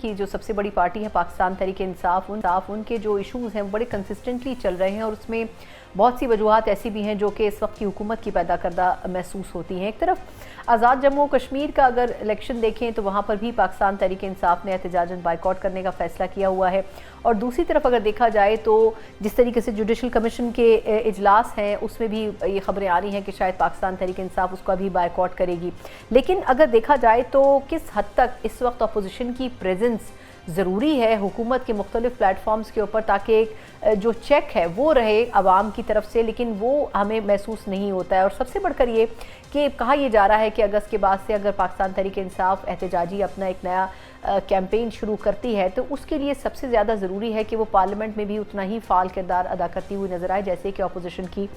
की जो सबसे बड़ी पार्टी है पाकिस्तान तहरीक इंसाफ, उनके जो इशूज़ हैं वो बड़े कंसिस्टेंटली चल रहे हैं और उसमें बहुत सी वजूहात ऐसी भी हैं जो कि इस वक्त की हुकूमत की पैदा करदा महसूस होती हैं। एक तरफ आज़ाद जम्मू कश्मीर का अगर इलेक्शन देखें तो वहाँ पर भी पाकिस्तान तहरीक इंसाफ ने एहतजाजन बाइकआउट करने का फ़ैसला किया हुआ है, और दूसरी तरफ अगर देखा जाए तो जिस तरीके से जुडिशल कमीशन के इजलास हैं उसमें भी ये खबरें आ रही हैं कि शायद पाकिस्तान तहरीक इंसाफ उसका भी बाइकआउट करेगी। लेकिन अगर देखा जाए तो किस हद तक इस वक्त अपोजिशन की प्रेजेंस ज़रूरी है हुकूमत के मुख्तलिफ प्लेटफॉर्म्स के ऊपर, ताकि एक जो चेक है वो रहे आवाम की तरफ से, लेकिन वो हमें महसूस नहीं होता है। और सबसे बढ़कर ये कि कहा यह जा रहा है कि अगस्त के बाद से अगर पाकिस्तान तहरीक इंसाफ एहतजाजी अपना एक नया कैंपेन शुरू करती है तो उसके लिए सबसे ज़्यादा ज़रूरी है कि वो पार्लियामेंट में भी उतना ही फ़ाल किरदार अदा करती हुई नज़र आए जैसे कि अपोजिशन की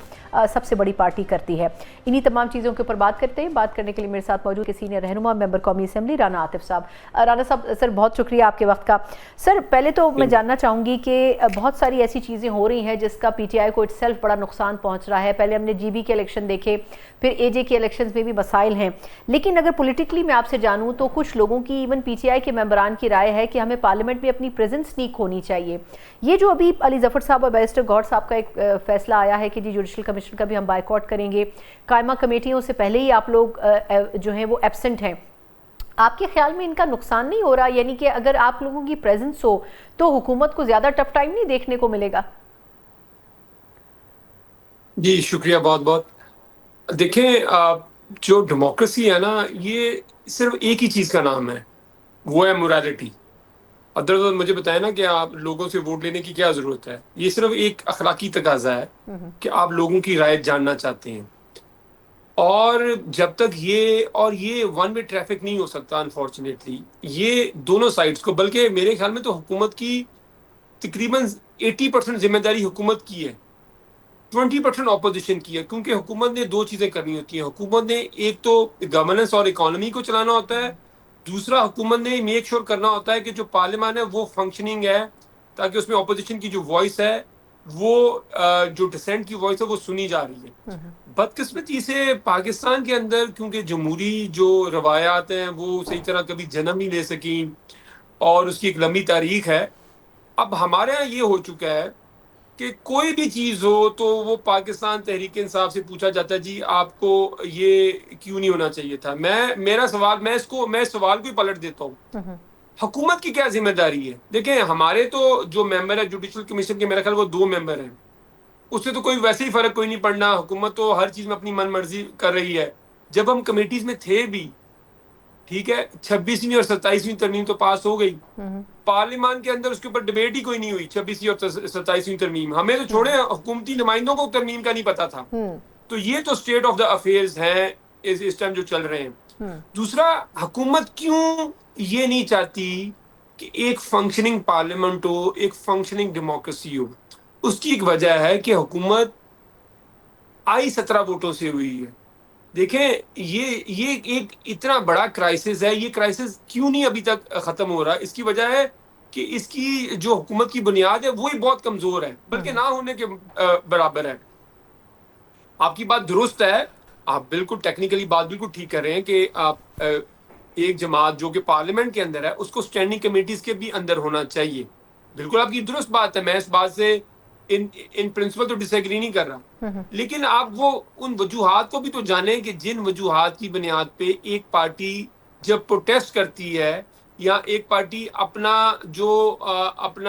सबसे बड़ी पार्टी करती है। इन्हीं तमाम चीज़ों के ऊपर बात करते हैं। बात करने के लिए मेरे साथ मौजूद सीनियर रहनुमा मेंबर कौमी असम्बली राना आतिफ साहब। राना साहब, सर बहुत शुक्रिया आपके वक्त का। सर पहले तो मैं जानना चाहूँगी कि बहुत सारी ऐसी चीज़ें हो रही हैं जिसका PTI को इटसेल्फ बड़ा नुकसान पहुँच रहा है। पहले हमने GB के इलेक्शन देखे, फिर AJ के इलेक्शन में भी मसाइल हैं, लेकिन अगर पॉलिटिकली मैं आपसे जानूँ तो कुछ लोगों की, इवन PTI के मेंबरान की राय है कि हमें पार्लियामेंट में अपनी प्रेजेंस नहीं खोनी चाहिए। ये जो अभी अली ज़फ़र साहब और बैरिस्टर गौहर साहब का एक फ़ैसला आया है कि जी जुडिशल कमीशन का भी हम बाइकआउट करेंगे, कायमा कमेटियों से पहले ही आप लोग जो हैं वो एब्सेंट हैं, आपके ख्याल में इनका नुकसान नहीं हो रहा? यानी कि अगर आप लोगों की प्रेजेंस हो तो हुकूमत को ज़्यादा टफ टाइम नहीं देखने को मिलेगा? जी शुक्रिया बहुत बहुत। देखें, जो डेमोक्रेसी है ना, ये सिर्फ एक ही चीज़ का नाम है, वो है मोरालिटी। अदरवाइज मुझे बताएं ना कि आप लोगों से वोट लेने की क्या ज़रूरत है। ये सिर्फ एक अखलाकी तकाजा है कि आप लोगों की राय जानना चाहते हैं, और जब तक ये वन वे ट्रैफिक नहीं हो सकता अनफॉर्चुनेटली, ये दोनों साइड्स को, बल्कि मेरे ख्याल में तो हुकूमत की तकरीबन 80% जिम्मेदारी हुकूमत की है, 20% ऑपोजिशन की है। क्योंकि हुकूमत ने दो चीज़ें करनी होती हैं। हुकूमत ने एक तो गवर्नेंस और इकोनॉमी को चलाना होता है, दूसरा हुकूमत ने मेक श्योर करना होता है कि जो पार्लियामान है वो फंक्शनिंग है, ताकि उसमें ऑपोजिशन की जो वॉइस है वो जो डिसेंट की वॉइस है वो सुनी जा रही है। बदकिस्मती से पाकिस्तान के अंदर क्योंकि जमहूरी जो रवायात हैं वो सही तरह कभी जन्म नहीं ले सकी, और उसकी एक लंबी तारीख है। अब हमारे यहाँ ये हो चुका है कि कोई भी चीज़ हो तो वो पाकिस्तान तहरीक इंसाफ से पूछा जाता है, जी आपको ये क्यों नहीं होना चाहिए था। मेरा सवाल, मैं सवाल को ही पलट देता हूँ, हुकूमत की क्या जिम्मेदारी है? देखें, हमारे तो जो मेंबर है जुडिशल कमीशन के, मेरा ख्याल वो 2 मेंबर हैं, उससे तो कोई वैसे ही फर्क कोई नहीं पड़ना। हुकूमत तो हर चीज़ में अपनी मन मर्जी कर रही है। जब हम कमेटीज में थे भी, ठीक है, 26वीं और 27वीं तरमीम तो पास हो गई, पार्लियामान के अंदर उसके ऊपर डिबेट ही कोई नहीं हुई। 26वीं और 27वीं तरमीम, हमें तो छोड़े हुकूमती नुमाइंदों को तरमीम का नहीं पता था। तो ये तो स्टेट ऑफ द अफेयर्स हैं इस टाइम जो चल रहे हैं। दूसरा, हुकूमत क्यों ये नहीं चाहती कि एक फंक्शनिंग पार्लियामेंट हो, एक फंक्शनिंग डेमोक्रेसी हो? उसकी एक वजह है कि हुकूमत आई 17 वोटों से हुई है। देखें, ये एक इतना बड़ा क्राइसिस है, ये क्राइसिस क्यों नहीं अभी तक खत्म हो रहा? इसकी वजह है कि इसकी जो हुकूमत की बुनियाद है वो ही बहुत कमजोर है, बल्कि ना होने के बराबर है। आपकी बात दुरुस्त है, आप बिल्कुल टेक्निकली बात बिल्कुल ठीक कर रहे हैं कि आप एक जमात जो कि पार्लियामेंट के अंदर है उसको स्टैंडिंग कमेटीज के भी अंदर होना चाहिए। बिल्कुल आपकी दुरुस्त बात है, मैं इस बात से इन प्रिंसिपल तो डिसएग्री नहीं कर रहा, लेकिन आप वो उन वजूहात को भी तो जाने कि जिन वजूहात की बुनियाद पे एक पार्टी जब प्रोटेस्ट करती है या एक पार्टी अपना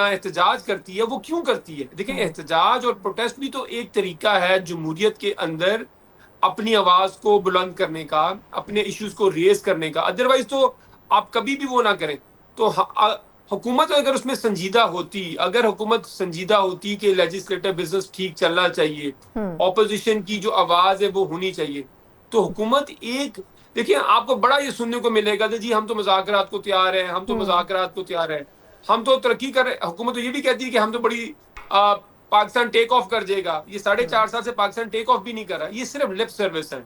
एहतजाज करती है, वो क्यों करती है। देखिए, एहतजाज और प्रोटेस्ट भी तो एक तरीका है जमहूरियत के अंदर अपनी आवाज को बुलंद करने का, अपने इश्यूज को रेज करने का। अदरवाइज तो आप कभी भी वो ना करें। तो हुकूमत अगर उसमें संजीदा होती, अगर हुकूमत संजीदा होती कि लेजिस्लेटिव बिजनेस ठीक चलना चाहिए, ऑपोजिशन की जो आवाज है वो होनी चाहिए, तो हुकूमत एक, देखिए आपको बड़ा ये सुनने को मिलेगा कि जी हम तो मुज़ाकरात को तैयार हैं, हम तो मुज़ाकरात को तैयार हैं, हम तो तरक्की कर रहे। हुकूमत तो ये भी कहती है कि हम तो बड़ी पाकिस्तान टेक ऑफ कर जाएगा। ये 4.5 साल से पाकिस्तान टेक ऑफ भी नहीं कर रहा, ये सिर्फ लिप सर्विस है।